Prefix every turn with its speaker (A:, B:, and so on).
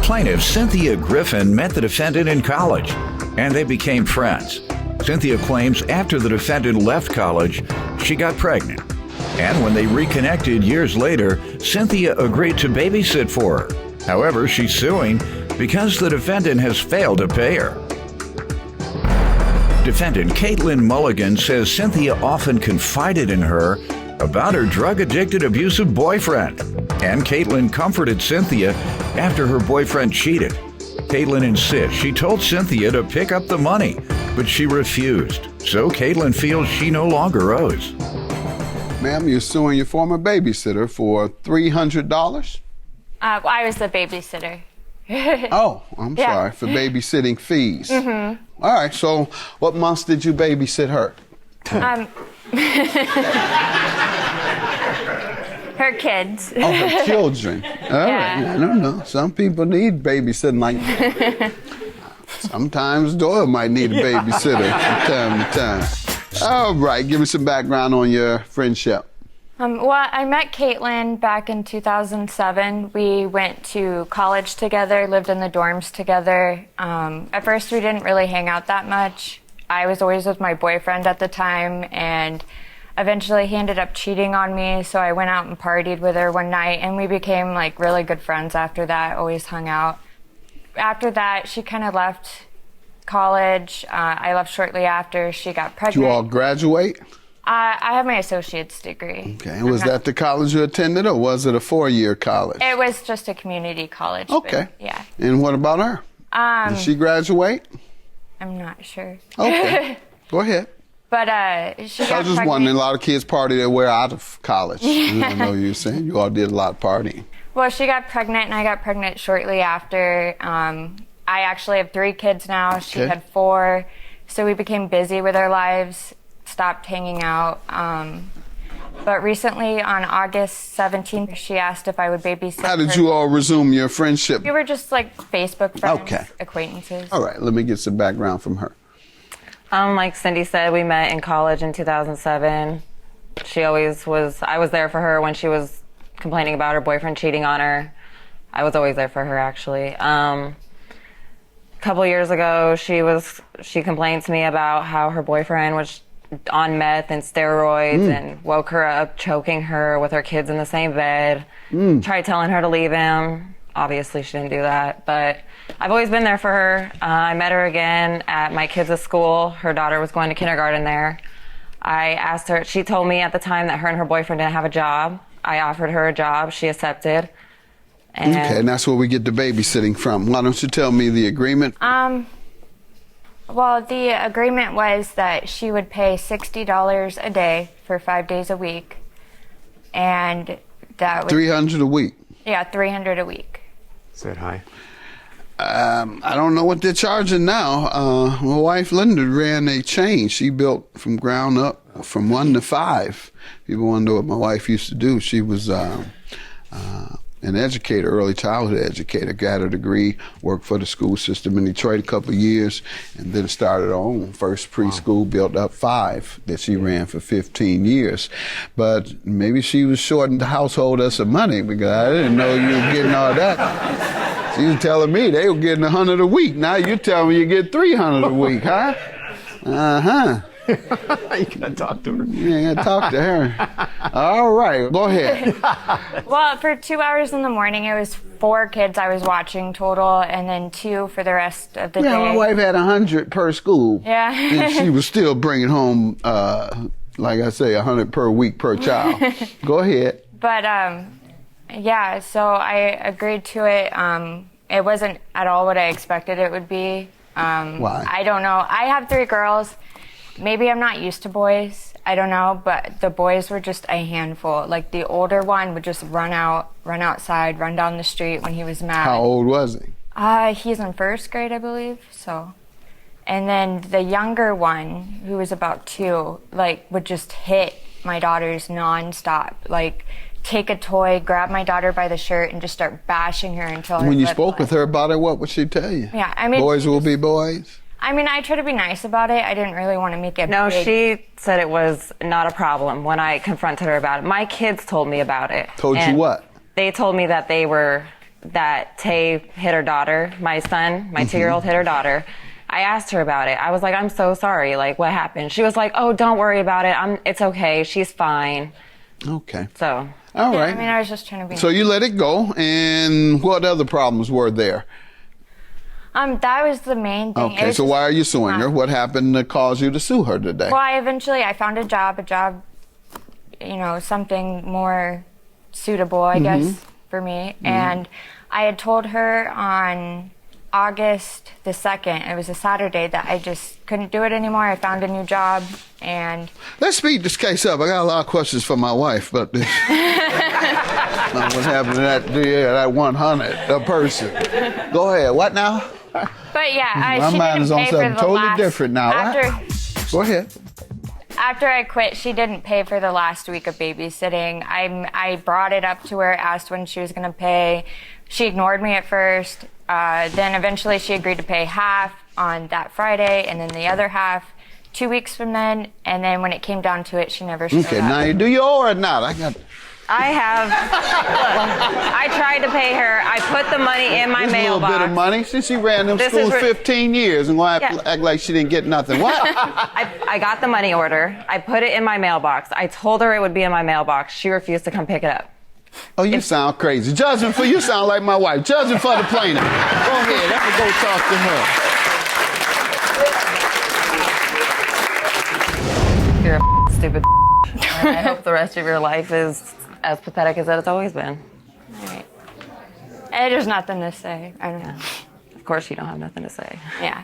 A: Plaintiff Cynthia Griffin met the defendant in college, and they became friends. Cynthia claims after the defendant left college, she got pregnant. And when they reconnected years later, Cynthia agreed to babysit for her. However, she's suing because the defendant has failed to pay her. Defendant Caitlin Mulligan says Cynthia often confided in her about her drug-addicted, abusive boyfriend. And Caitlin comforted Cynthia after her boyfriend cheated. Caitlin insists she told Cynthia to pick up the money, but she refused. So Caitlin feels she no longer owes.
B: Ma'am, you're suing your former babysitter for $300?
C: I was the babysitter.
B: Oh, I'm sorry, for babysitting fees. Mm-hmm. All right, so what months did you babysit her?
C: Her kids.
B: Oh, her children. All right, I don't know. Some people need babysitting like that. Sometimes Doyle might need a babysitter from time to time. All right, give me some background on your friendship.
C: Well, I met Caitlin back in 2007. We went to college together, lived in the dorms together. At first, we didn't really hang out that much. I was always with my boyfriend at the time, and eventually he ended up cheating on me, so I went out and partied with her one night, and we became like really good friends after that, always hung out. After that, she kind of left college. I left shortly after. She got pregnant.
B: Did you all graduate?
C: I have my associate's degree.
B: Okay, and was that the college you attended, or was it a 4-year college?
C: It was just a community college.
B: Okay.
C: But, yeah.
B: And what about her? Did she graduate?
C: I'm not sure.
B: Okay, go ahead.
C: But she got
B: I was just
C: pregnant.
B: wondering, a lot of kids party their way out of college. I know you were saying you all did a lot of partying.
C: Well, she got pregnant, and I got pregnant shortly after. I actually have 3 kids now. She had 4. So we became busy with our lives, stopped hanging out. But recently, on August 17th, she asked if I would babysit
B: How did
C: her.
B: you all resume your friendship?
C: We were just like Facebook friends, acquaintances.
B: All right, let me get some background from her.
D: Like Cindy said, we met in college in 2007. She always was, I was there for her when she was complaining about her boyfriend cheating on her. I was always there for her, actually. A couple years ago, she complained to me about how her boyfriend was on meth and steroids and woke her up choking her with her kids in the same bed. Tried telling her to leave him. Obviously, she didn't do that, but I've always been there for her. I met her again at my kids' school. Her daughter was going to kindergarten there. I asked her, she told me at the time that her and her boyfriend didn't have a job. I offered her a job. She accepted. And
B: and that's where we get the babysitting from. Why don't you tell me the agreement?
C: Well, the agreement was that she would pay $60 a day for 5 days a week, and that was
B: $300 a week.
C: Yeah, $300 a week.
E: Is that high?
B: I don't know what they're charging now. My wife Linda ran a chain. She built from ground up, from 1 to 5. People want to know what my wife used to do. She was an educator, early childhood educator, got her degree, worked for the school system in Detroit a couple of years, and then started her own first preschool, built up 5 that she ran for 15 years. But maybe she was shorting the household of some money, because I didn't know you were getting all that. She was telling me they were getting $100 a week. Now you're telling me you get $300 a week, huh? Uh-huh.
E: You gotta talk to her.
B: Yeah, talk to her. All right, go ahead.
C: Well, for 2 hours in the morning, it was 4 kids I was watching total, and then 2 for the rest of the day.
B: My wife had 100 per school.
C: Yeah.
B: And she was still bringing home, like I say, 100 per week per child. Go ahead.
C: But yeah, so I agreed to it. It wasn't at all what I expected it would be.
B: Why?
C: I don't know. I have 3 girls. Maybe I'm not used to boys. I don't know, but the boys were just a handful. Like the older one would just run outside, run down the street when he was mad.
B: How old was he?
C: He's in 1st grade, I believe. So, and then the younger one, who was about 2, like would just hit my daughters nonstop. Like take a toy, grab my daughter by the shirt, and just start bashing her until her
B: When you
C: lip
B: spoke
C: bled.
B: with her about it, what would she tell you?
C: Yeah, I mean,
B: boys will be boys.
C: I mean, I try to be nice about it. I didn't really want to make it
D: no,
C: big.
D: she said it was not a problem when I confronted her about it. My kids told me about it.
B: Told you what?
D: They told me that they were that Tay hit her daughter, my son, my 2-year-old hit her daughter. I asked her about it. I was like, I'm so sorry. Like, what happened? She was like, oh, don't worry about it. It's okay. She's fine.
B: Okay.
D: So.
B: All right.
C: I mean, I was just trying to be.
B: So you let it go, and what other problems were there?
C: That was the main thing.
B: Okay, so why are you suing her? What happened to cause you to sue her today?
C: Well, I found a job, something more suitable, I guess, for me. And I had told her on August the 2nd, it was a Saturday, that I just couldn't do it anymore. I found a new job, and...
B: Let's speed this case up. I got a lot of questions for my wife, but what happened to that 100 person? Go ahead. What now?
C: But yeah,
B: my
C: she
B: mind
C: didn't
B: is on
C: pay for
B: something
C: the
B: totally
C: last...
B: different now. Go ahead.
C: After I quit, she didn't pay for the last week of babysitting. I brought it up to her, asked when she was going to pay. She ignored me at first. Then eventually she agreed to pay half on that Friday, and then the other half 2 weeks from then. And then when it came down to it, she never showed
B: Okay,
C: up.
B: now do you owe her or not?
D: I have. Look, I tried to pay her. I put the money in my
B: This
D: mailbox.
B: little bit of money. Since she ran them
D: This
B: schools
D: is
B: 15 years and gonna act like she didn't get nothing. What?
D: I got the money order. I put it in my mailbox. I told her it would be in my mailbox. She refused to come pick it up.
B: Oh, you sound crazy. Judging for you sound like my wife. Judging for the plaintiff. Go ahead. Let me go talk to her.
D: You're a stupid. And I hope the rest of your life is as pathetic as it's always been.
C: All right. There's nothing to say. I don't know.
D: Of course you don't have nothing to say.
C: Yeah.